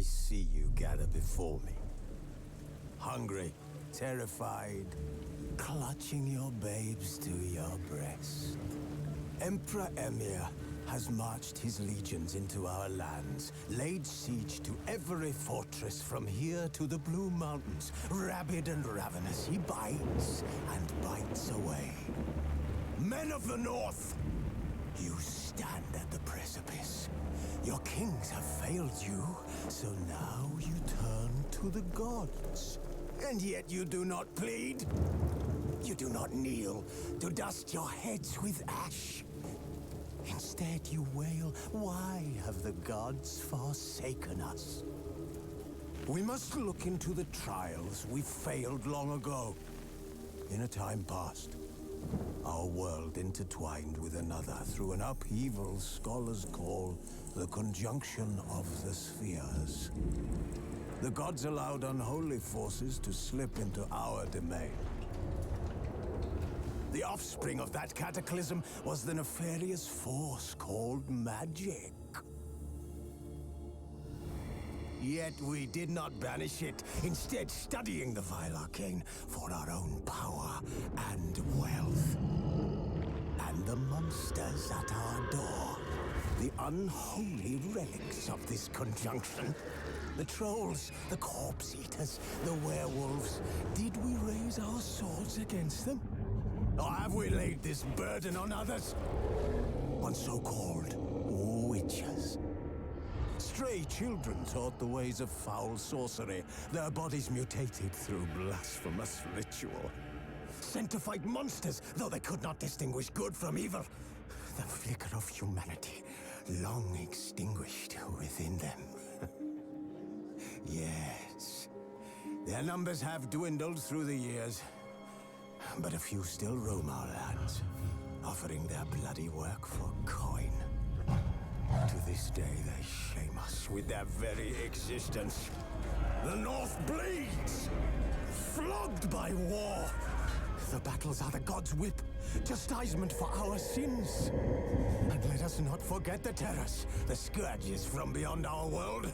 see you gather before me. Hungry, terrified, clutching your babes to your breast. Emperor Emir has marched his legions into our lands, laid siege to every fortress from here to the Blue Mountains. Rabid and ravenous, he bites and bites away. Men of the North, you stand at the precipice. Your kings have failed you, so now you turn to the gods. And yet you do not plead. You do not kneel to dust your heads with ash. Instead you wail, why have the gods forsaken us? We must look into the trials we failed long ago. In a time past, our world intertwined with another through an upheaval scholars call the conjunction of the spheres. The gods allowed unholy forces to slip into our domain. The offspring of that cataclysm was the nefarious force called magic. Yet we did not banish it, instead studying the vile arcane for our own power and wealth. And the monsters at our door, the unholy relics of this conjunction. The trolls, the corpse eaters, the werewolves. Did we raise our swords against them? Or have we laid this burden on others? On so-called witches. Stray children taught the ways of foul sorcery, their bodies mutated through blasphemous ritual. Sent to fight monsters, though they could not distinguish good from evil. The flicker of humanity, long extinguished within them. Yes, their numbers have dwindled through the years, but a few still roam our lands, offering their bloody work for coin. To this day, they shame us with their very existence. The North bleeds, flogged by war. The battles are the gods' whip, chastisement for our sins. And let us not forget the terrors, the scourges from beyond our world.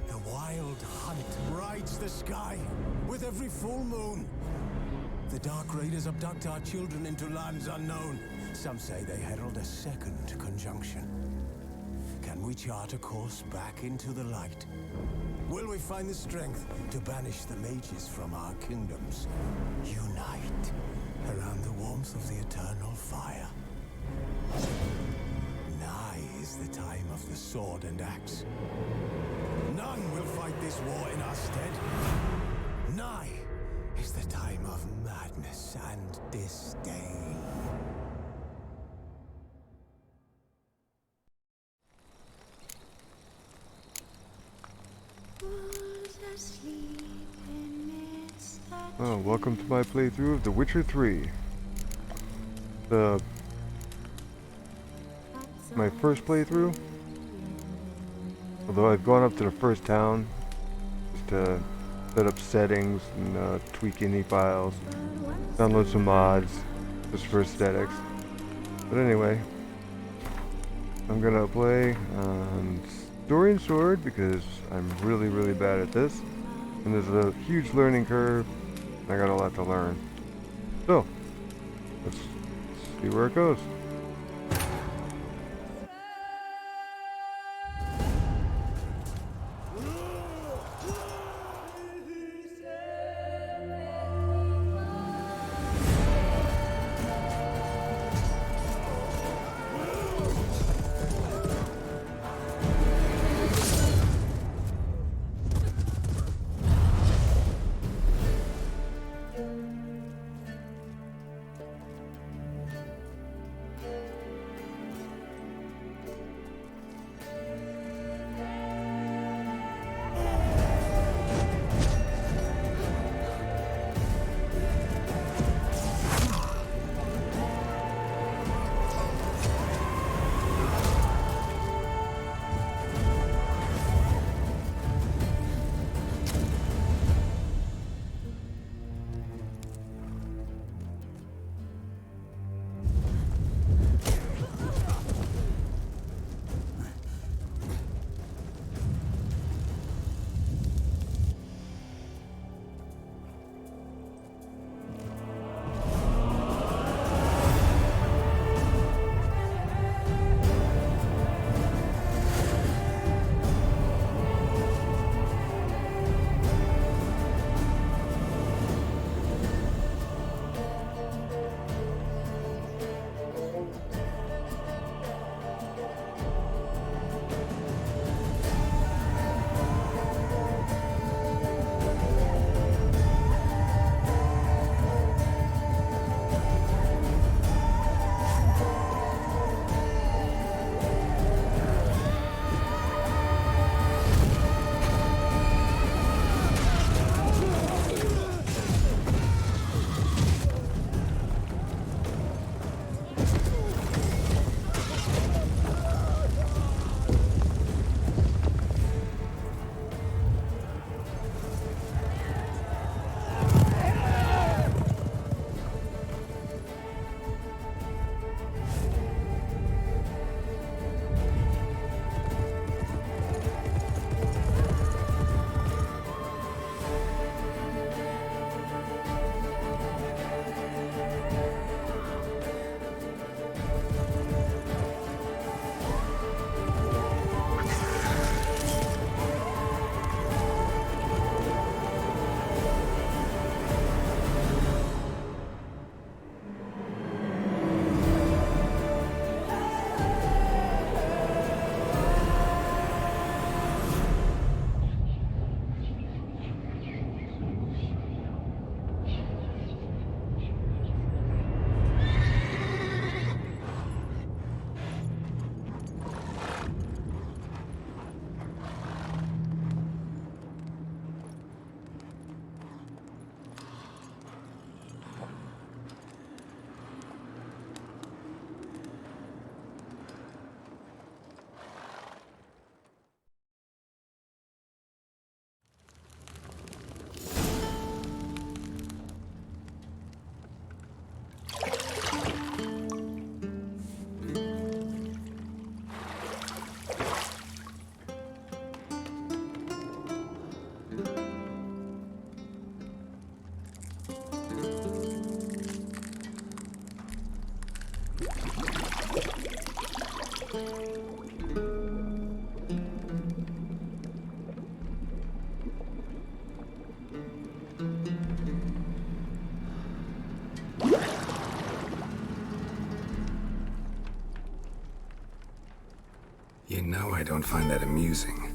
The wild hunt rides the sky with every full moon. The Dark Raiders abduct our children into lands unknown. Some say they herald a second conjunction. Can we chart a course back into the light? Will we find the strength to banish the mages from our kingdoms? Unite around the warmth of the eternal fire. Nigh is the time of the sword and axe. None will fight this war in our stead. Nigh is the time of madness and disdain. Oh, welcome to my playthrough of The Witcher 3. My first playthrough. Although I've gone up to the first town just to set up settings and tweak any files, download some mods just for aesthetics. But anyway, I'm gonna play Story and Sword because I'm really bad at this, and there's a huge learning curve. I got a lot to learn. So, let's see where it goes. You know I don't find that amusing.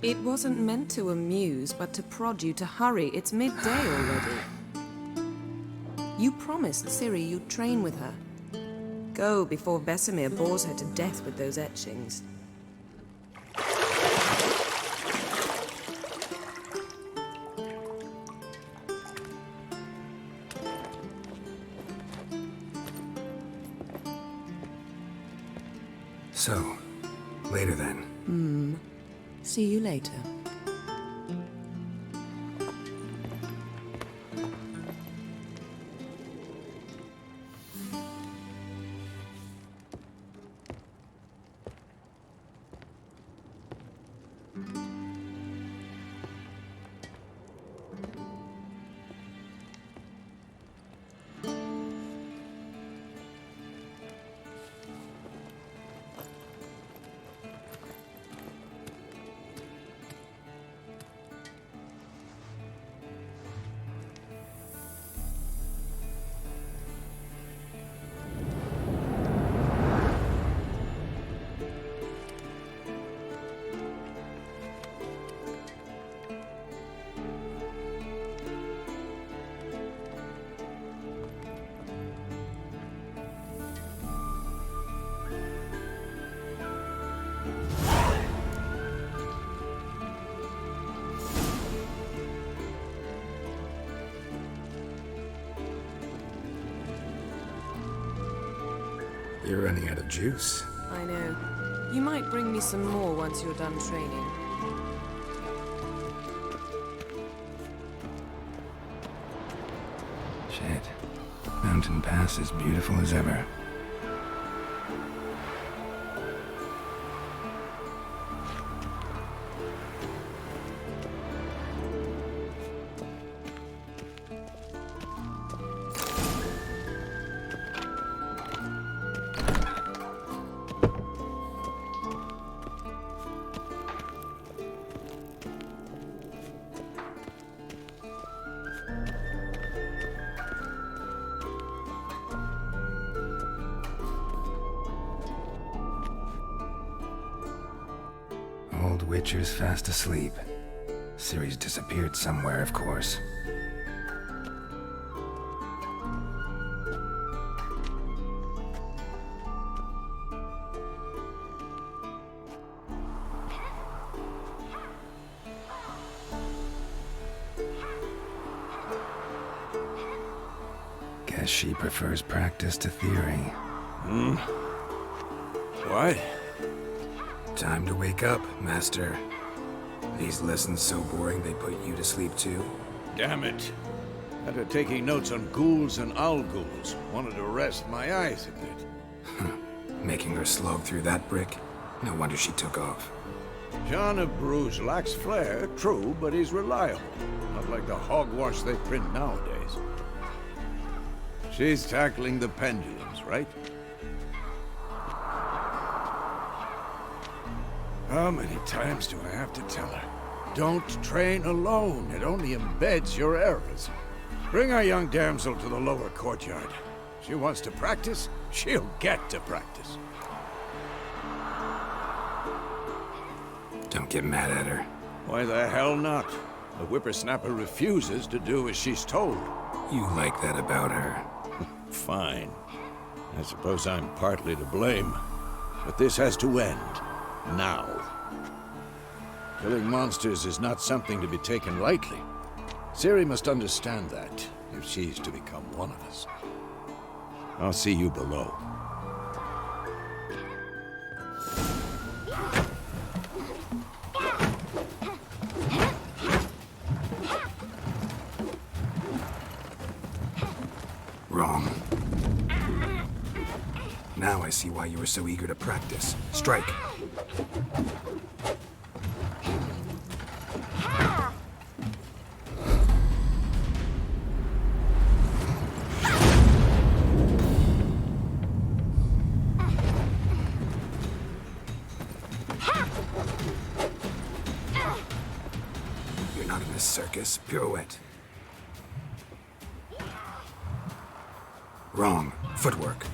It wasn't meant to amuse, but to prod you to hurry. It's midday already. You promised Ciri you'd train with her. Go before Vesemir bores her to death with those etchings. So, later then. See you later. You're running out of juice. I know. You might bring me some more once you're done training. Shit. Mountain Pass is beautiful as ever. Old Witcher's fast asleep. Ciri's disappeared somewhere, of course. Guess she prefers practice to theory. What? Time to wake up, Master. These lessons so boring they put you to sleep too? Damn it. After taking notes on ghouls and owl ghouls, wanted to rest my eyes a bit. Making her slog through that brick? No wonder she took off. John of Bruges lacks flair, true, but he's reliable. Not like the hogwash they print nowadays. She's tackling the pendulums, right? How many times do I have to tell her? Don't train alone. It only embeds your errors. Bring our young damsel to the lower courtyard. She wants to practice, she'll get to practice. Don't get mad at her. Why the hell not? The whippersnapper refuses to do as she's told. You like that about her. Fine. I suppose I'm partly to blame. But this has to end. Now. Killing monsters is not something to be taken lightly. Ciri must understand that, if she's to become one of us. I'll see you below. Wrong. Now I see why you were so eager to practice. Strike. a circus. Pirouette. Wrong. Footwork.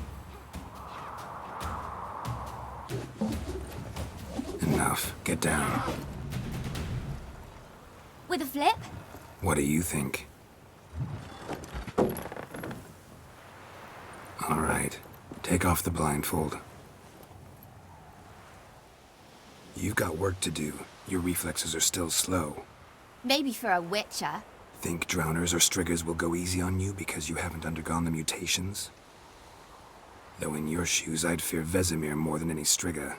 Enough. Get down. With a flip? What do you think? All right. Take off the blindfold. You've got work to do. Your reflexes are still slow. Maybe for a witcher. Think drowners or striggers will go easy on you because you haven't undergone the mutations? Though in your shoes, I'd fear Vesemir more than any strigger.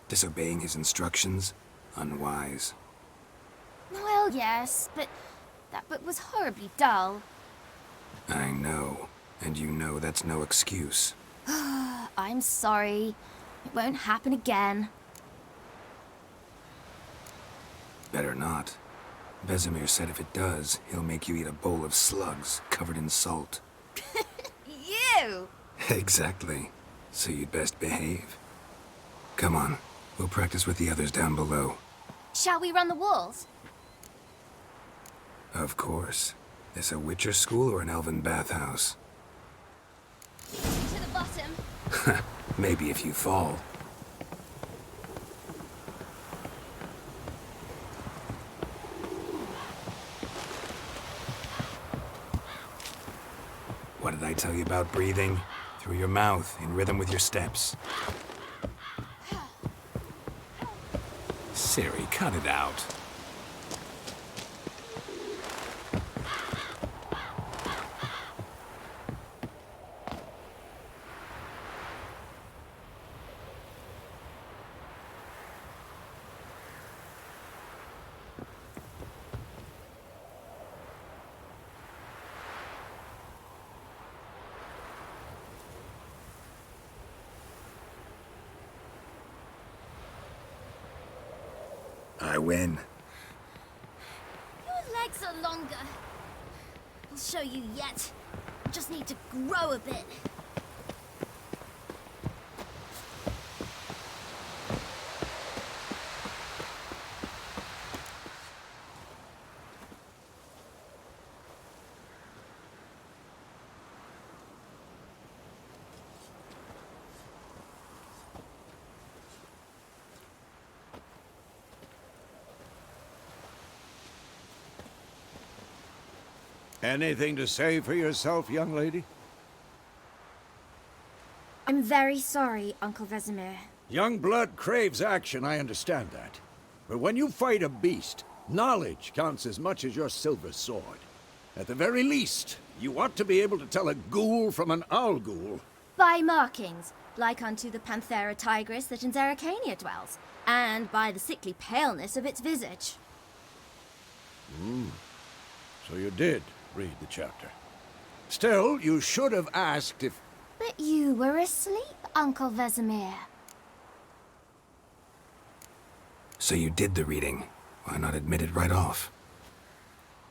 Disobeying his instructions? Unwise. Well, yes, but that book was horribly dull. I know. And you know that's no excuse. I'm sorry. It won't happen again. Better not. Vesemir said if it does, he'll make you eat a bowl of slugs covered in salt. You! Exactly. So you'd best behave. Come on. We'll practice with the others down below. Shall we run the walls? Of course. This a Witcher school or an elven bathhouse? To the bottom. Maybe if you fall. What did I tell you about breathing? Through your mouth, in rhythm with your steps. Siri, cut it out. I win. Your legs are longer. I'll show you yet. Just need to grow a bit. Anything to say for yourself, young lady? I'm very sorry, Uncle Vesemir. Young blood craves action, I understand that. But when you fight a beast, knowledge counts as much as your silver sword. At the very least, you ought to be able to tell a ghoul from an owl ghoul. By markings, like unto the Panthera tigris that in Zeracania dwells, and by the sickly paleness of its visage. So you did read the chapter. Still, you should have asked if... But you were asleep, Uncle Vesemir. So you did the reading. Why not admit it right off?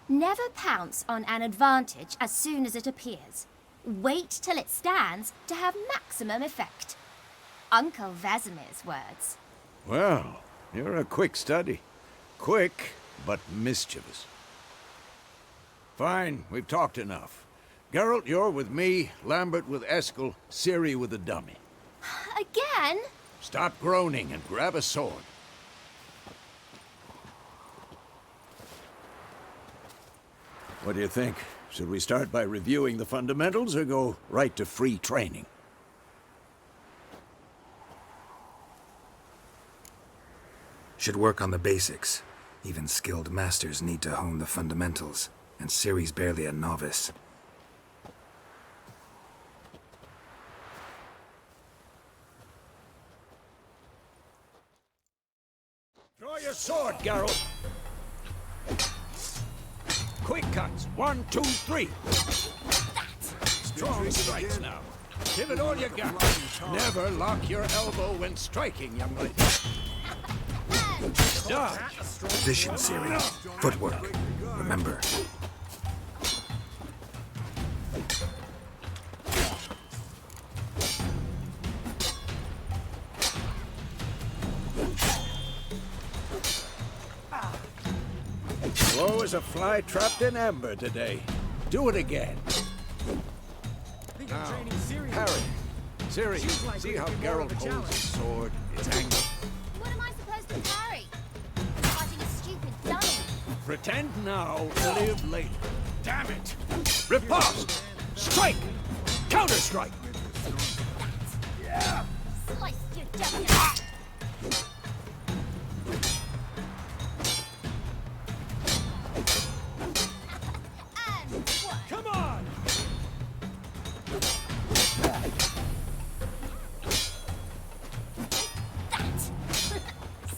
Never pounce on an advantage as soon as it appears. Wait till it stands to have maximum effect. Uncle Vesemir's words. Well, you're a quick study. Quick, but mischievous. Fine, we've talked enough. Geralt, you're with me, Lambert with Eskel, Ciri with the dummy. Again? Stop groaning and grab a sword. What do you think? Should we start by reviewing the fundamentals or go right to free training? Should work on the basics. Even skilled masters need to hone the fundamentals, and Ciri's barely a novice. Draw your sword, Geralt. Quick cuts. 1, 2, 3. Strong strikes now. Give it all you got. Never lock your elbow when striking, young lady. Dodge. Position, Ciri. Footwork. Remember. Slow as a fly trapped in amber today. Do it again. Now, Harry. Ciri, see how Geralt holds his sword? It's angry. What am I supposed to carry? Fighting a stupid dummy. Pretend now, live later. Damn it! Riposte! Strike! Counter-strike! Yeah. Slice your jugular. And what? Come on! That.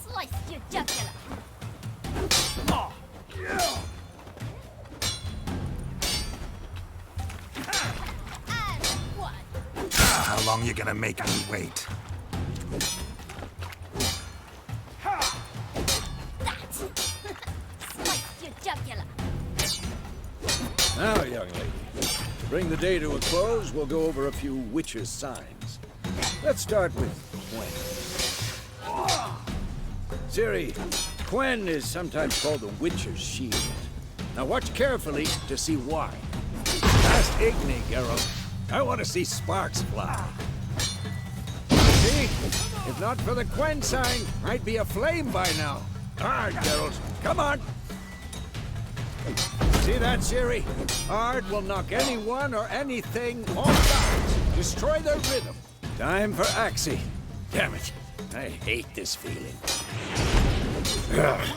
Slice your jugular. Oh, yeah. And what? How long you gonna make me wait? That. Slice your jugular. Now, young lady, to bring the day to a close, we'll go over a few witches' signs. Let's start with Quen. Ciri, Quen is sometimes called the witch's shield. Now watch carefully to see why. Past Igni, Geralt. I want to see sparks fly. See? If not for the Quen sign, I'd be aflame by now. Hard, Geralt. Come on. See that, Ciri? Ard will knock anyone or anything off balance. Destroy their rhythm. Time for Axie. Damn it. I hate this feeling. Ugh.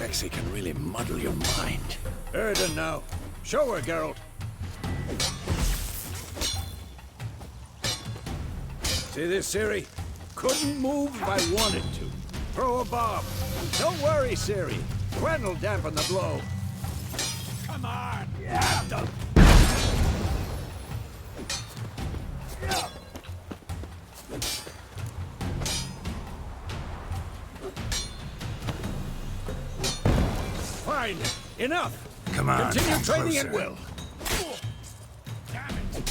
Axie can really muddle your mind. Erden now. Show her, Geralt. See this, Ciri? Couldn't move if I wanted to. Throw a bomb. Don't worry, Ciri. Quen will dampen the blow. Come on! Yeah! Fine! Enough! Come on, Continue come training closer. at will. Damn it!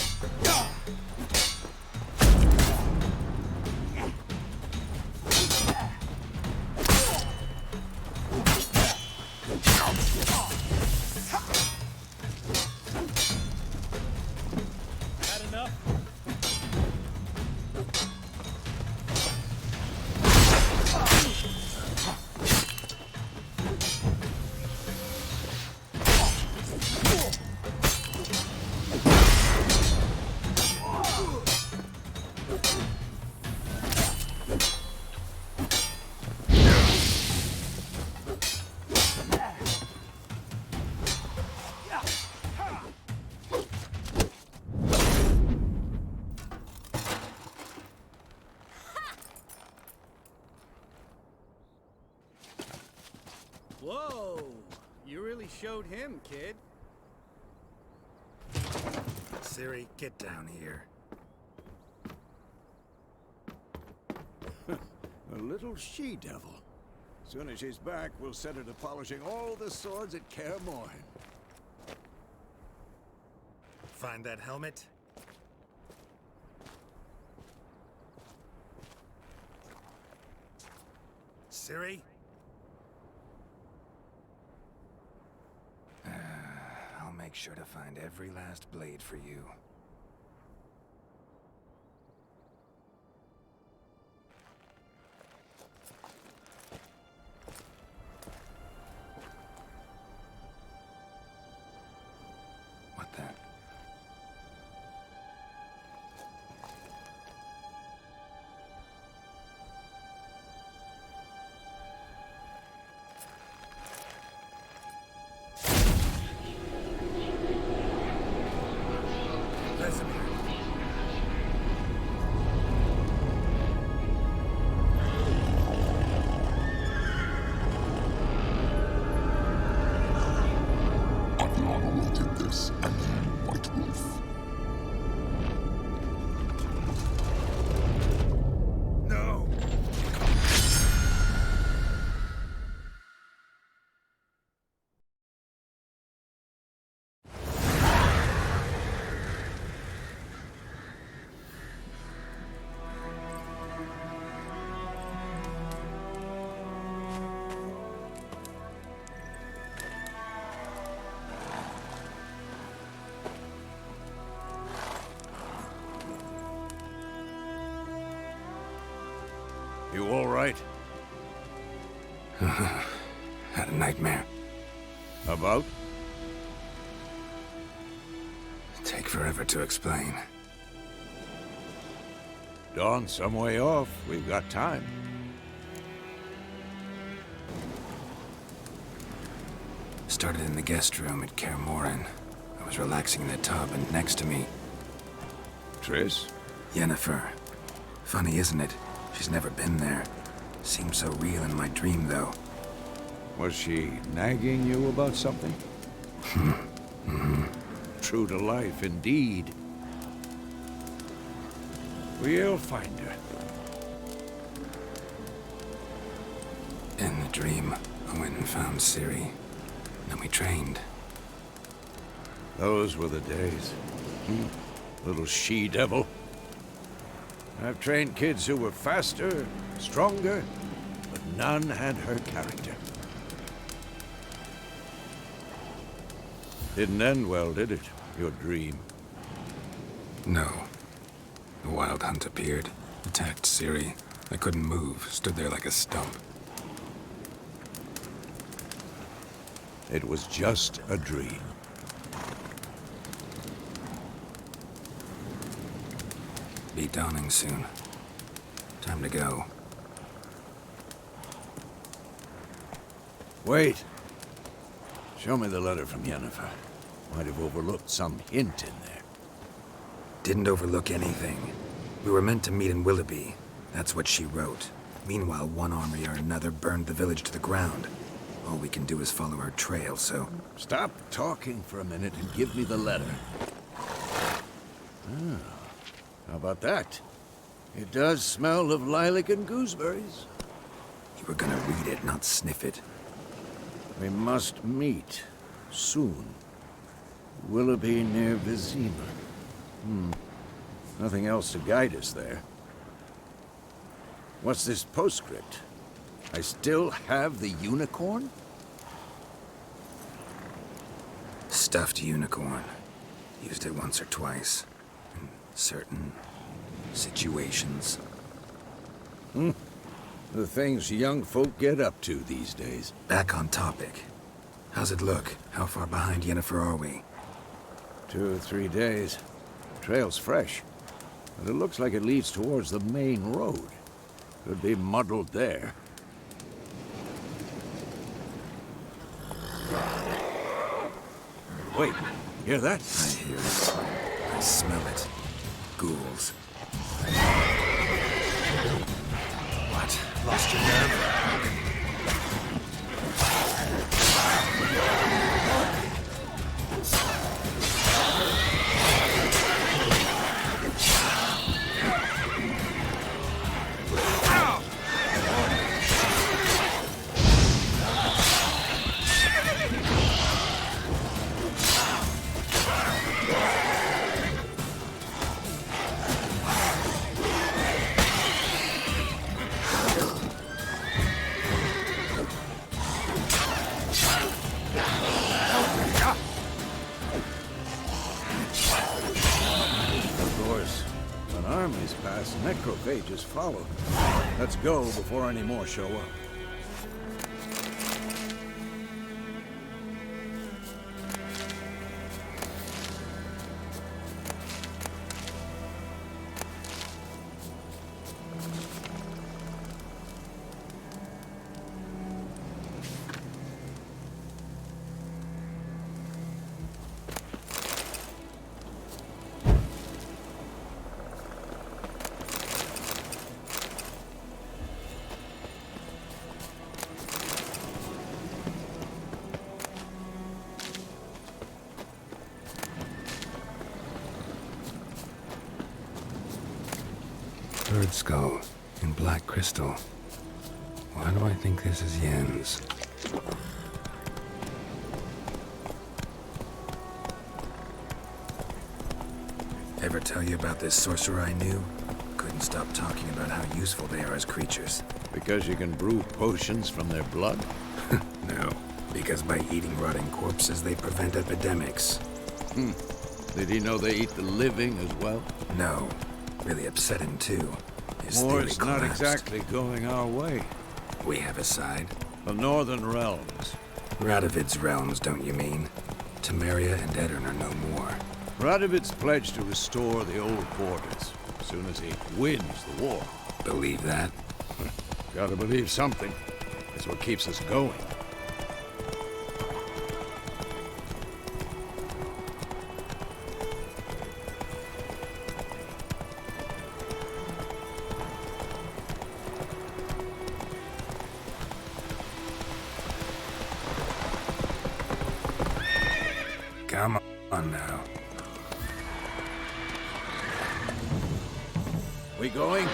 Had enough? Whoa! You really showed him, kid. Ciri, get down here. A little she-devil. Soon as she's back, we'll set her to polishing all the swords at Kaer Morhen. Find that helmet? Ciri? I'll make sure to find every last blade for you. What then? You all right? Had a nightmare. About? Take forever to explain. Dawn's some way off. We've got time. Started in the guest room at Kaer Morhen. I was relaxing in the tub, and next to me, Triss? Yennefer. Funny, isn't it? She's never been there. Seemed so real in my dream, though. Was she nagging you about something? True to life, indeed. We'll find her. In the dream, I went and found Ciri. Then we trained. Those were the days. Little she-devil. I've trained kids who were faster, stronger, but none had her character. Didn't end well, did it? Your dream? No. The Wild Hunt appeared, attacked Ciri. I couldn't move, stood there like a stump. It was just a dream. Be dawning soon. Time to go. Wait. Show me the letter from Yennefer. Might have overlooked some hint in there. Didn't overlook anything. We were meant to meet in Willoughby. That's what she wrote. Meanwhile, one army or another burned the village to the ground. All we can do is follow her trail, so... Stop talking for a minute and give me the letter. How about that? It does smell of lilac and gooseberries. You were gonna read it, not sniff it. We must meet soon. Willoughby near Vizima. Nothing else to guide us there. What's this postscript? I still have the unicorn? Stuffed unicorn. Used it once or twice. In certain situations. The things young folk get up to these days. Back on topic. How's it look? How far behind Yennefer are we? 2 or 3 days. Trail's fresh, but it looks like it leads towards the main road. Could be muddled there. Wait, hear that? I hear it. I smell it. Ghouls. What? Lost your nerve? Necrophages follow. Let's go before any more show up. Bird skull in black crystal. Why do I think this is Yen's? Ever tell you about this sorcerer I knew? Couldn't stop talking about how useful they are as creatures. Because you can brew potions from their blood? No, because by eating rotting corpses, they prevent epidemics. Did he know they eat the living as well? No. Really upset him, too. His War's theory not collapsed. exactly going our way. We have a side. The Northern Realms. Radovid's realms, don't you mean? Temeria and Edirn are no more. Radovid's pledged to restore the old borders as soon as he wins the war. Believe that? Gotta believe something. It's what keeps us going. Come on now. We going?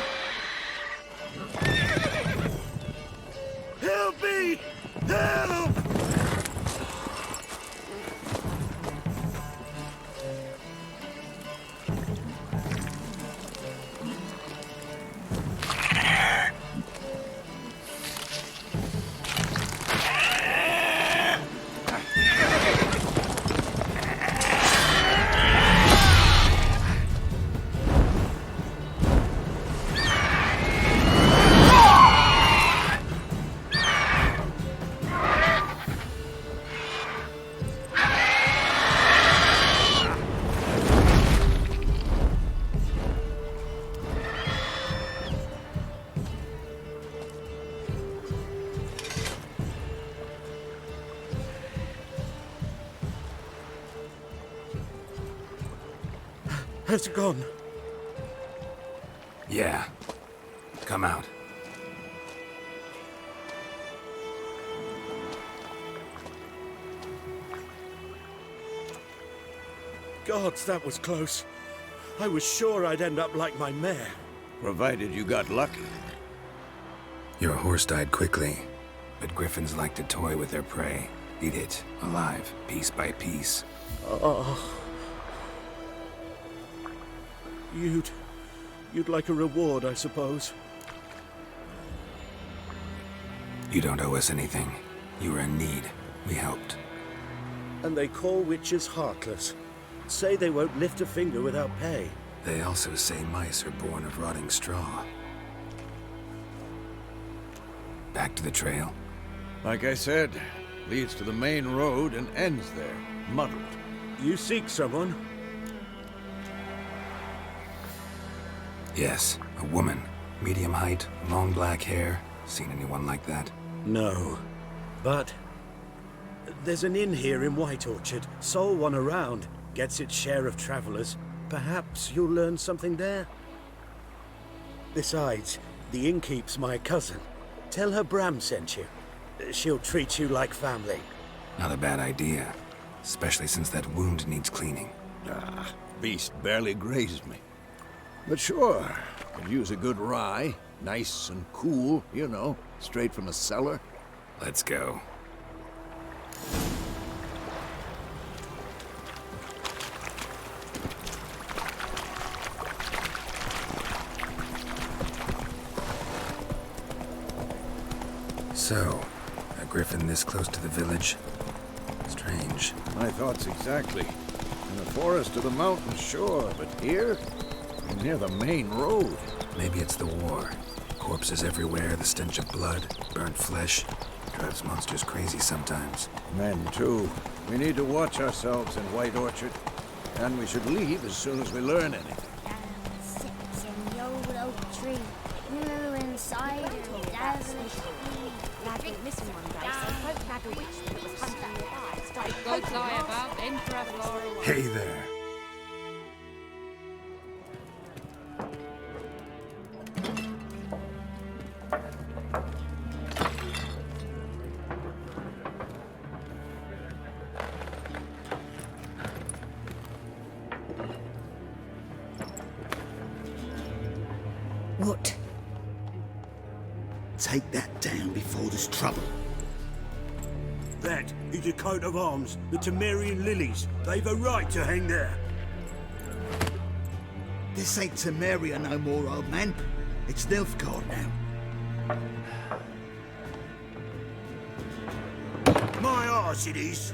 Help me! Help! Has it gone? Yeah. Come out. Gods, that was close. I was sure I'd end up like my mare. Provided you got lucky. Your horse died quickly, but griffins like to toy with their prey. Eat it, alive, piece by piece. Oh. You'd like a reward, I suppose. You don't owe us anything. You were in need. We helped. And they call witches heartless. Say they won't lift a finger without pay. They also say mice are born of rotting straw. Back to the trail. Like I said, leads to the main road and ends there, muddled. You seek someone? Yes, a woman. Medium height, long black hair. Seen anyone like that? No. But there's an inn here in White Orchard. Sole one around. Gets its share of travelers. Perhaps you'll learn something there? Besides, the innkeep's my cousin. Tell her Bram sent you. She'll treat you like family. Not a bad idea. Especially since that wound needs cleaning. Ah, beast barely grazed me. But sure, could use a good rye. Nice and cool, you know, straight from a cellar. Let's go. So, a griffin this close to the village? Strange. My thoughts exactly. In the forest or the mountains, sure, but here? Near the main road. Maybe it's the war. Corpses everywhere, the stench of blood, burnt flesh. Drives monsters crazy sometimes. Men, too. We need to watch ourselves in White Orchard. And we should leave as soon as we learn anything. Sits in the old oak tree, you inside her dazzling Lad went missing one day, so folk had a witch that was hunting your eyes. Started Gods poking lie her. about Emperor Flora. Hey there. What? Take that down before there's trouble. That is a coat of arms, the Temerian lilies. They've a right to hang there. This ain't Temeria no more, old man. It's Nilfgaard now. My arse it is.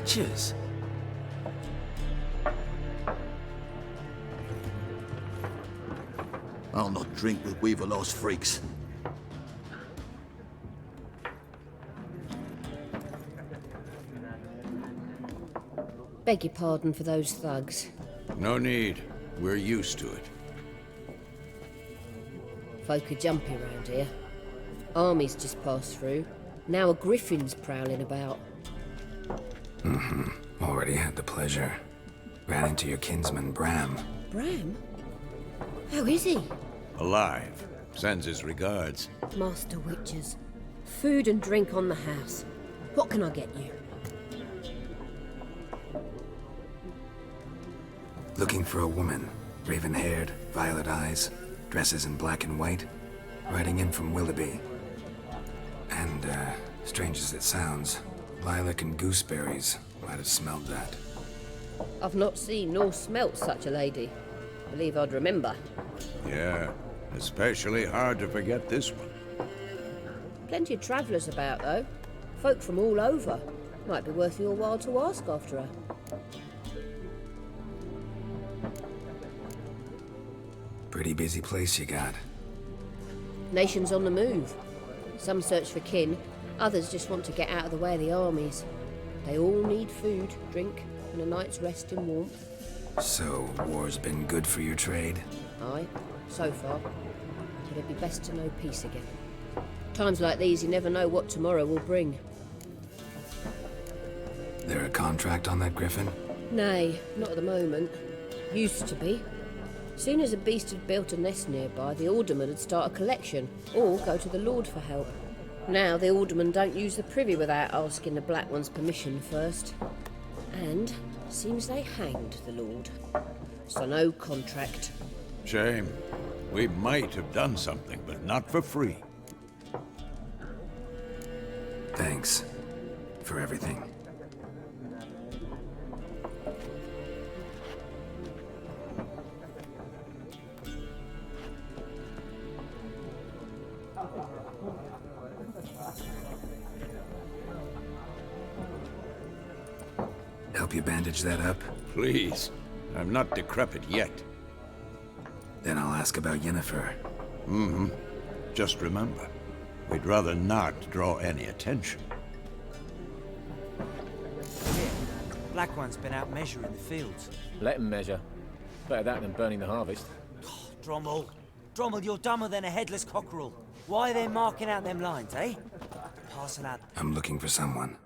Witches? I'll not drink with Weaverlaw's freaks. Beg your pardon for those thugs. No need. We're used to it. Folk are jumpy around here. Armies just passed through. Now a griffin's prowling about. Already had the pleasure. Ran into your kinsman, Bram. Bram? How is he? Alive. Sends his regards. Master Witches. Food and drink on the house. What can I get you? Looking for a woman. Raven-haired, violet eyes, dresses in black and white. Riding in from Willoughby. And, strange as it sounds, lilac and gooseberries might have smelled that. I've not seen nor smelt such a lady. Believe I'd remember. Yeah, especially hard to forget this one. Plenty of travellers about, though. Folk from all over. Might be worth your while to ask after her. Pretty busy place you got. Nations on the move. Some search for kin, others just want to get out of the way of the armies. They all need food, drink, and a night's rest in warmth. So, war's been good for your trade? Aye, so far. But it'd be best to know peace again. Times like these, you never know what tomorrow will bring. There a contract on that griffin? Nay, not at the moment. Used to be. Soon as a beast had built a nest nearby, the alderman would start a collection, or go to the Lord for help. Now the aldermen don't use the privy without asking the Black One's permission first. And seems they hanged the Lord. So no contract. Shame. We might have done something, but not for free. Thanks. For everything. Help you bandage that up? Please. I'm not decrepit yet. Then I'll ask about Yennefer. Just remember, we'd rather not draw any attention. Black One's been out measuring the fields. Let him measure. Better that than burning the harvest. Drommel. Drommel, you're dumber than a headless cockerel. Why are they marking out them lines, eh? Passing out. I'm looking for someone.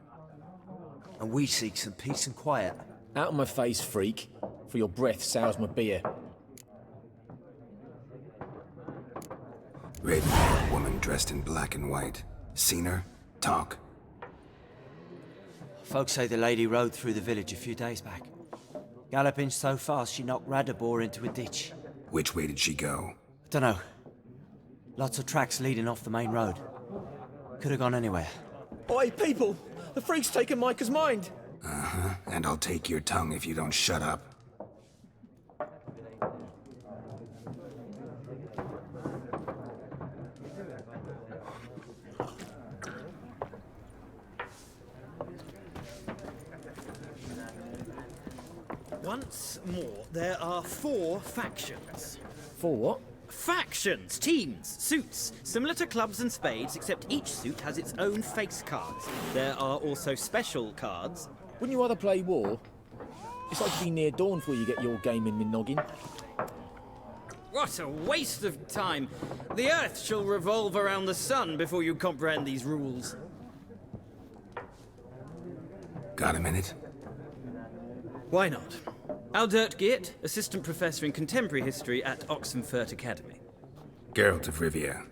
And we seek some peace and quiet. Out of my face, freak. For your breath sours my beer. Raven-haired woman dressed in black and white. Seen her? Talk. Folks say the lady rode through the village a few days back. Galloping so fast she knocked Radabor into a ditch. Which way did she go? Dunno. Lots of tracks leading off the main road. Could have gone anywhere. Oi, people! The freak's taken Micah's mind! Uh-huh. And I'll take your tongue if you don't shut up. Once more, there are 4 factions. 4 what? Factions, teams, suits, similar to clubs and spades, except each suit has its own face cards. There are also special cards. Wouldn't you rather play war? It's like to be near dawn before you get your game in my noggin. What a waste of time! The Earth shall revolve around the sun before you comprehend these rules. Got a minute? Why not? Aldert Geert, Assistant Professor in Contemporary History at Oxenfurt Academy. Geralt of Rivia.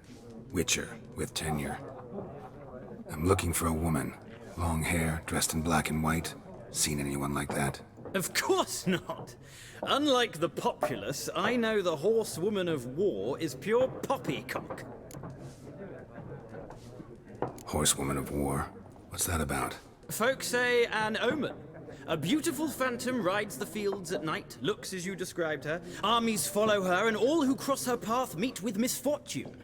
Witcher, with tenure. I'm looking for a woman. Long hair, dressed in black and white. Seen anyone like that? Of course not! Unlike the populace, I know the horsewoman of war is pure poppycock. Horsewoman of war? What's that about? Folk say an omen. A beautiful phantom rides the fields at night, looks as you described her. Armies follow her, and all who cross her path meet with misfortune.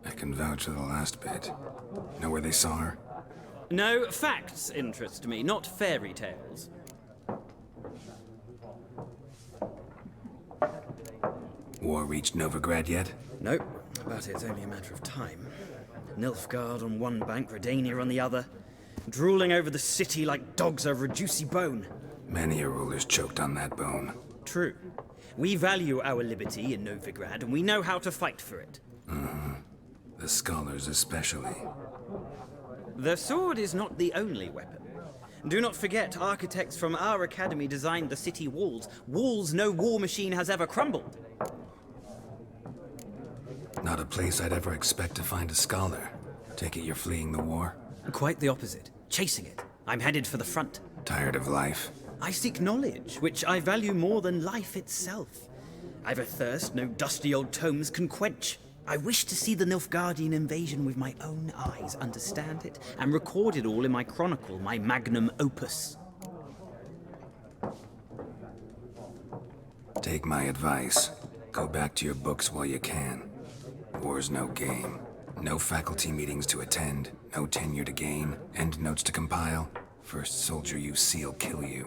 I can vouch for the last bit. Know where they saw her? No, facts interest me, not fairy tales. War reached Novigrad yet? Nope, but it's only a matter of time. Nilfgaard on one bank, Redania on the other, drooling over the city like dogs over a juicy bone. Many a ruler's choked on that bone. True. We value our liberty in Novigrad, and we know how to fight for it. The scholars especially. The sword is not the only weapon. Do not forget, architects from our academy designed the city walls. Walls no war machine has ever crumbled. Not a place I'd ever expect to find a scholar. Take it you're fleeing the war? Quite the opposite. Chasing it. I'm headed for the front. Tired of life? I seek knowledge, which I value more than life itself. I've a thirst no dusty old tomes can quench. I wish to see the Nilfgaardian invasion with my own eyes, understand it, and record it all in my chronicle, my magnum opus. Take my advice. Go back to your books while you can. War's no game. No faculty meetings to attend, no tenure to gain, end notes to compile. First soldier you see'll kill you.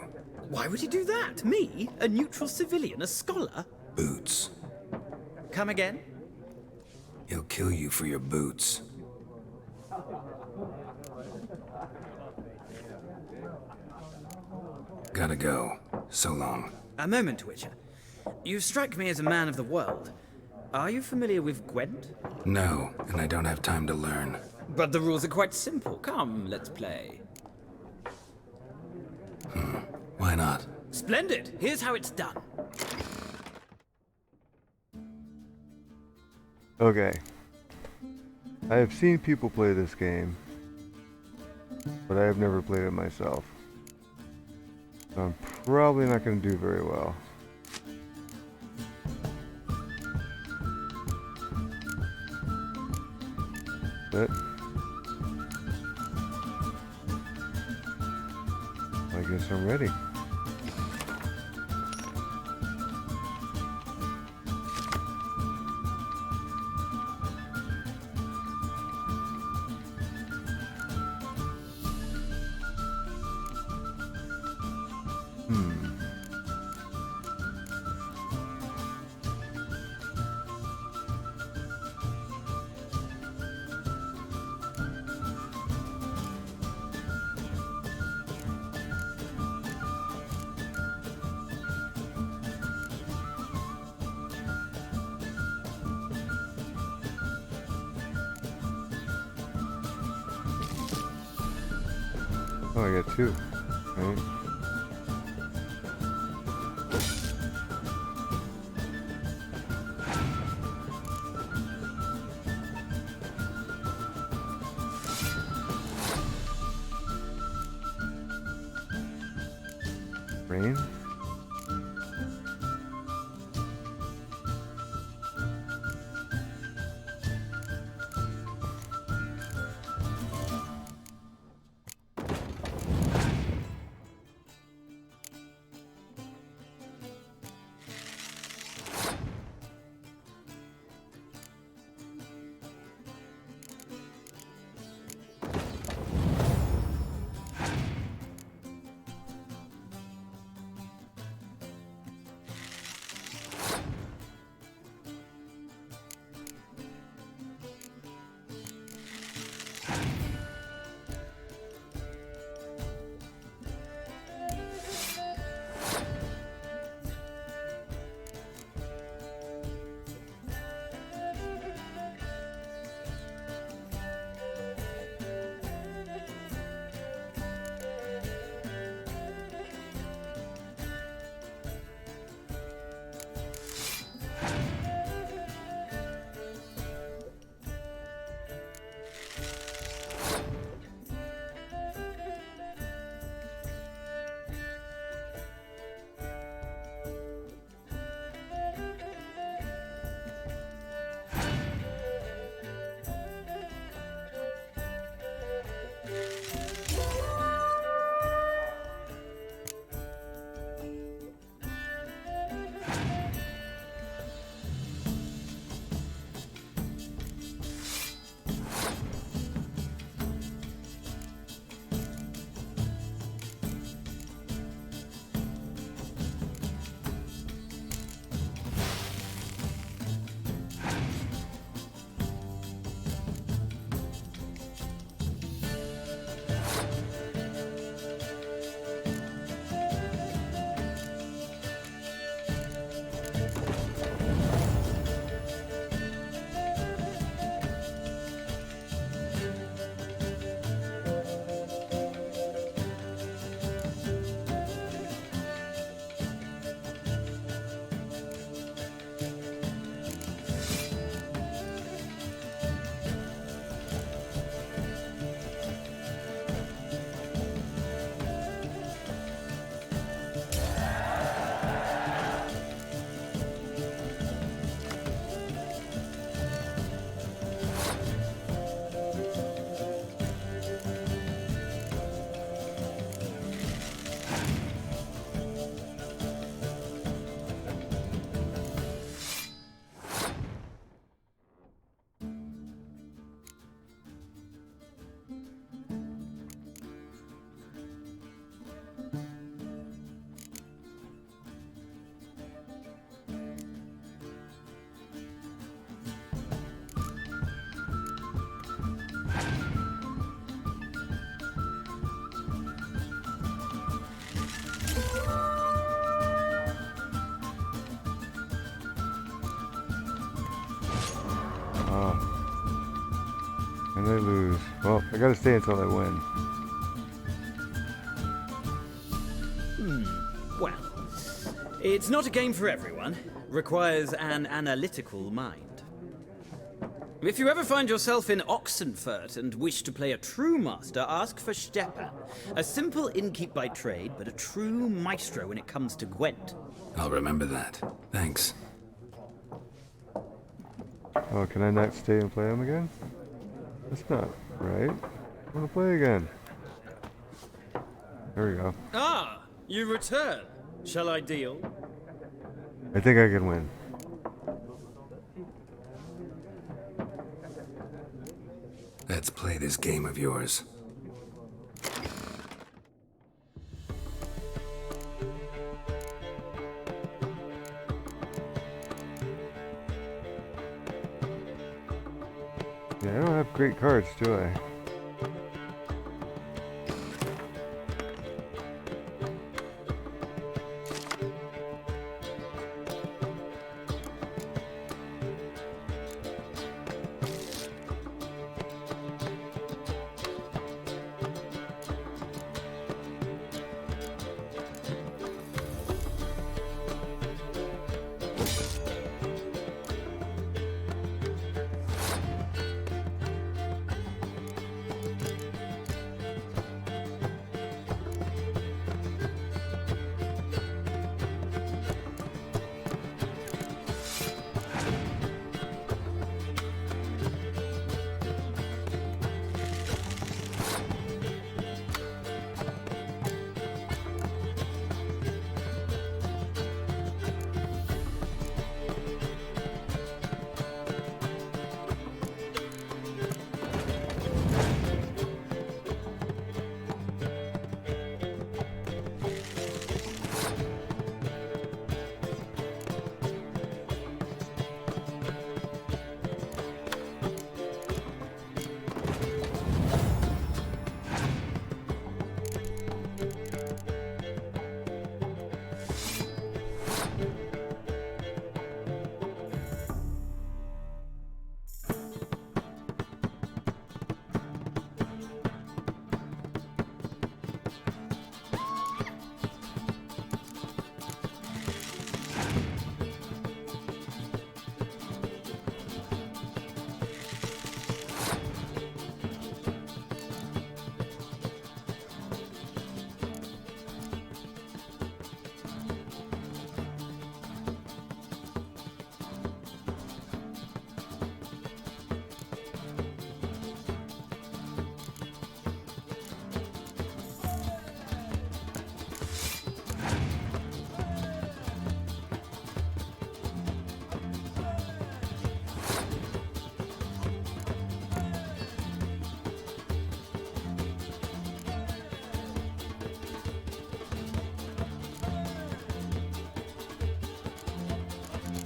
Why would he do that? Me? A neutral civilian? A scholar? Boots. Come again? He'll kill you for your boots. Gotta go. So long. A moment, Witcher. You strike me as a man of the world. Are you familiar with Gwent? No, and I don't have time to learn. But the rules are quite simple. Come, let's play. Why not? Splendid. Here's how it's done. Okay. I have seen people play this game, but I have never played it myself. So I'm probably not going to do very well. But I guess I'm ready. Oh, I got two. Right. Rain. And I lose. Well, I gotta stay until I win. Well, it's not a game for everyone. Requires an analytical mind. If you ever find yourself in Oxenfurt and wish to play a true master, ask for Stepan. A simple innkeep by trade, but a true maestro when it comes to Gwent. I'll remember that. Thanks. Oh, can I not stay and play him again? That's not right. I want to play again. There we go. Ah, you return. Shall I deal? I think I can win. Let's play this game of yours. Yeah, I don't have great cards, do I?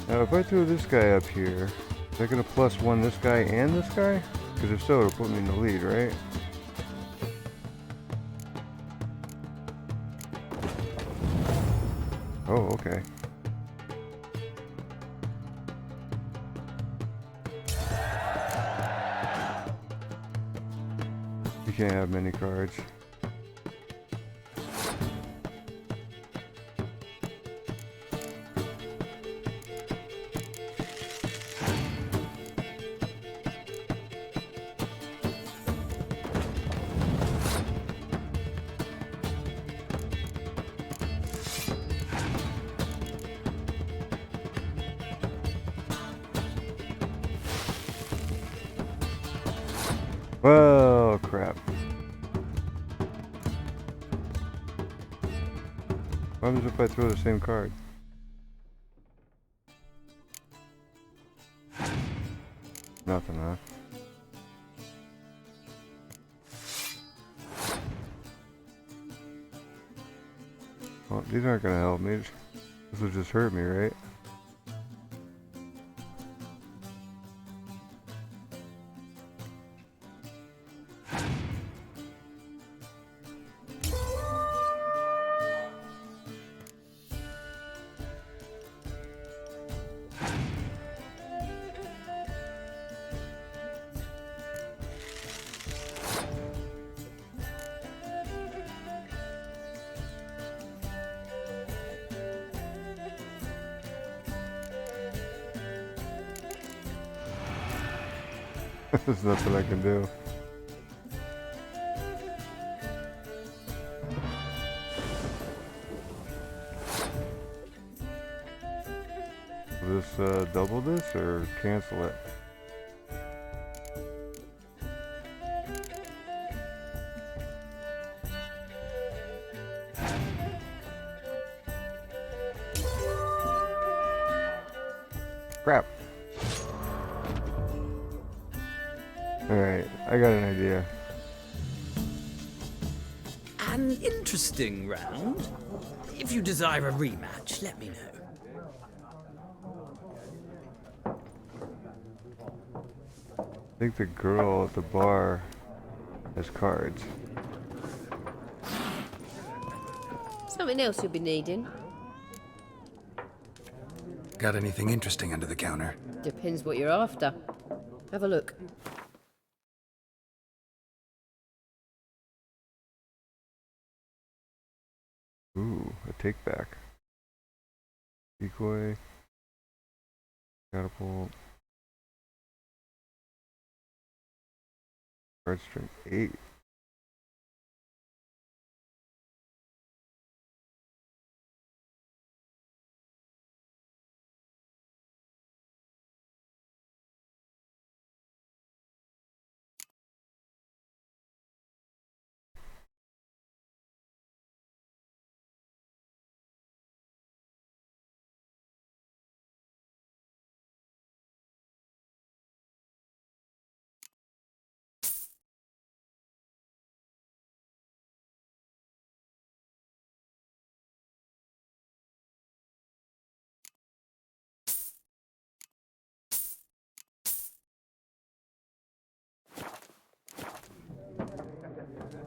Now if I throw this guy up here, is that going to +1 this guy and this guy? Because if so, it'll put me in the lead, right? Oh, okay. You can't have many cards. Well, crap. What happens if I throw the same card? Nothing, huh? Well, these aren't gonna help me. This will just hurt me, right? There's nothing I can do. Will this double this or cancel it? Crap. Alright, I got an idea. An interesting round. If you desire a rematch, let me know. I think the girl at the bar has cards. Something else you'll be needing. Got anything interesting under the counter? Depends what you're after. Have a look. Ooh, a take back. Decoy. Catapult. Card string 8.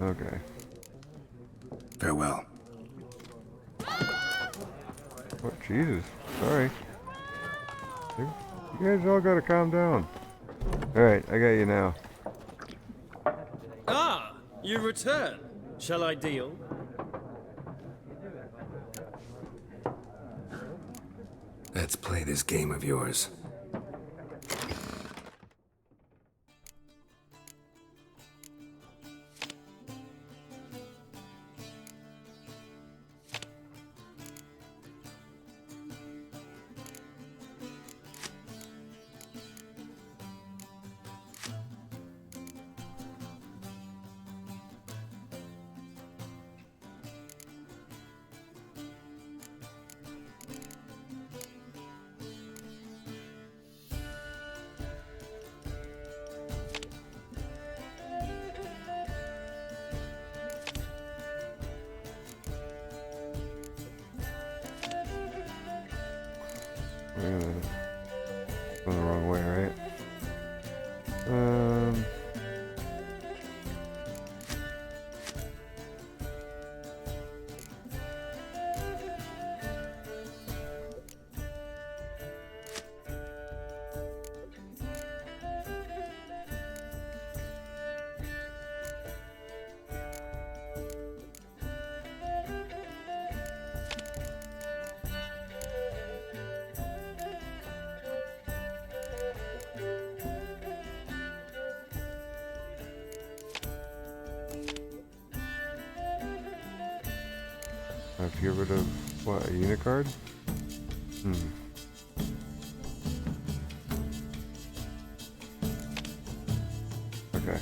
Okay. Farewell. Oh, Jesus. Sorry. You guys all gotta calm down. Alright, I got you now. Ah, you return. Shall I deal? Let's play this game of yours. Wait a minute. Going the wrong way, right? I have to get rid of, what, a unit card? Okay.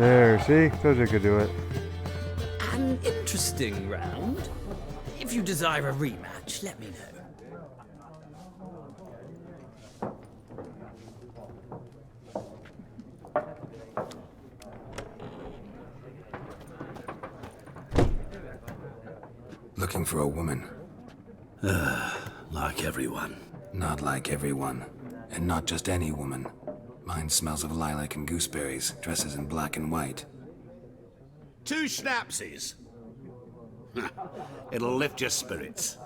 There, see? Told you I could do it. An interesting round. If you desire a rematch, let me know. Looking for a woman. Like everyone. Not like everyone. And not just any woman. Mine smells of lilac and gooseberries, dresses in black and white. 2 schnapsies. It'll lift your spirits.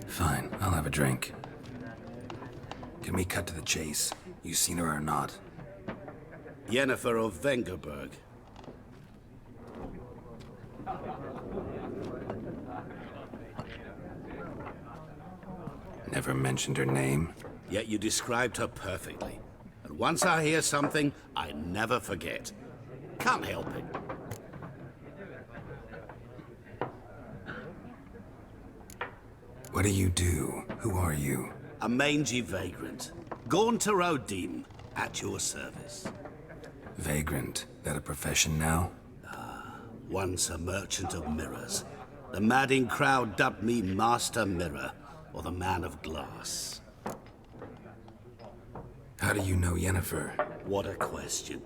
Fine, I'll have a drink. Can we cut to the chase? You seen her or not? Yennefer of Vengerberg. Never mentioned her name. Yet you described her perfectly. And once I hear something, I never forget. Can't help it. What do you do? Who are you? A mangy vagrant. Gone to Rodim, at your service. Vagrant. That a profession now? Once a merchant of mirrors. The madding crowd dubbed me Master Mirror, or the Man of Glass. How do you know Yennefer? What a question.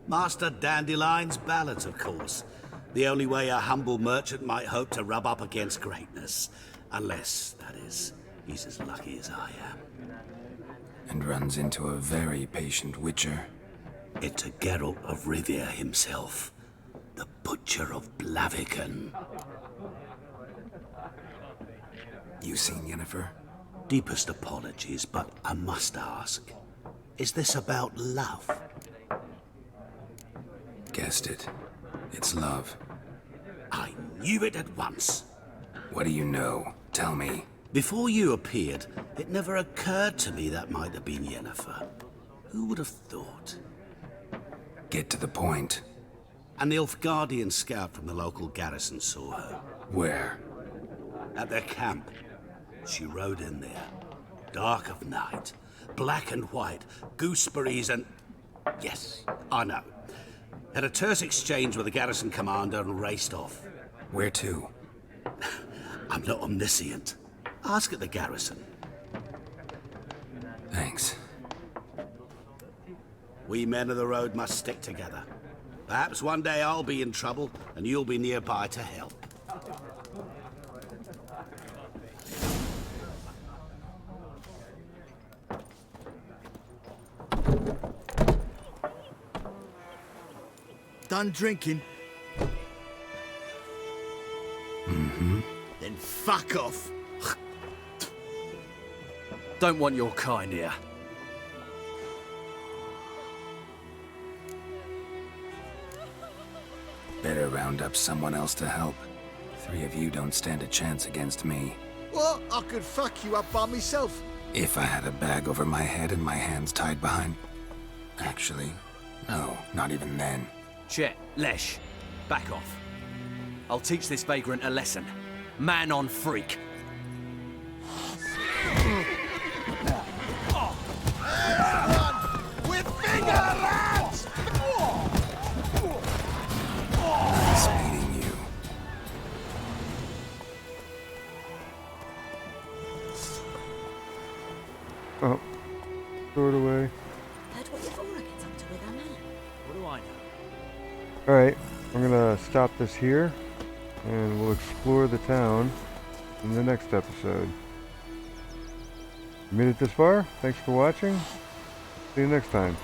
Master Dandelion's ballads, of course. The only way a humble merchant might hope to rub up against greatness. Unless, that is, he's as lucky as I am. And runs into a very patient witcher. It's a Geralt of Rivia himself. The Butcher of Blaviken. You seen Yennefer? Deepest apologies, but I must ask. Is this about love? Guessed it. It's love. I knew it at once. What do you know? Tell me. Before you appeared, it never occurred to me that might have been Yennefer. Who would have thought? Get to the point. An Nilfgaardian scout from the local garrison saw her. Where? At their camp. She rode in there. Dark of night. Black and white. Gooseberries and... Yes, I know. Had a terse exchange with the garrison commander and raced off. Where to? I'm not omniscient. Ask at the garrison. Thanks. We men of the road must stick together. Perhaps one day I'll be in trouble and you'll be nearby to help. Done drinking? Mm-hmm. Then fuck off. Don't want your kind here. Better round up someone else to help. 3 of you don't stand a chance against me. What? I could fuck you up by myself. If I had a bag over my head and my hands tied behind... Actually, no, not even then. Chet, Lesh, back off. I'll teach this vagrant a lesson. Man on freak. With finger rats! Nice meeting you. Oh, throw it away. Heard what your aura gets up to with her man. What do I know? Alright, I'm gonna stop this here, and we'll explore the town in the next episode. You made it this far? Thanks for watching. See you next time.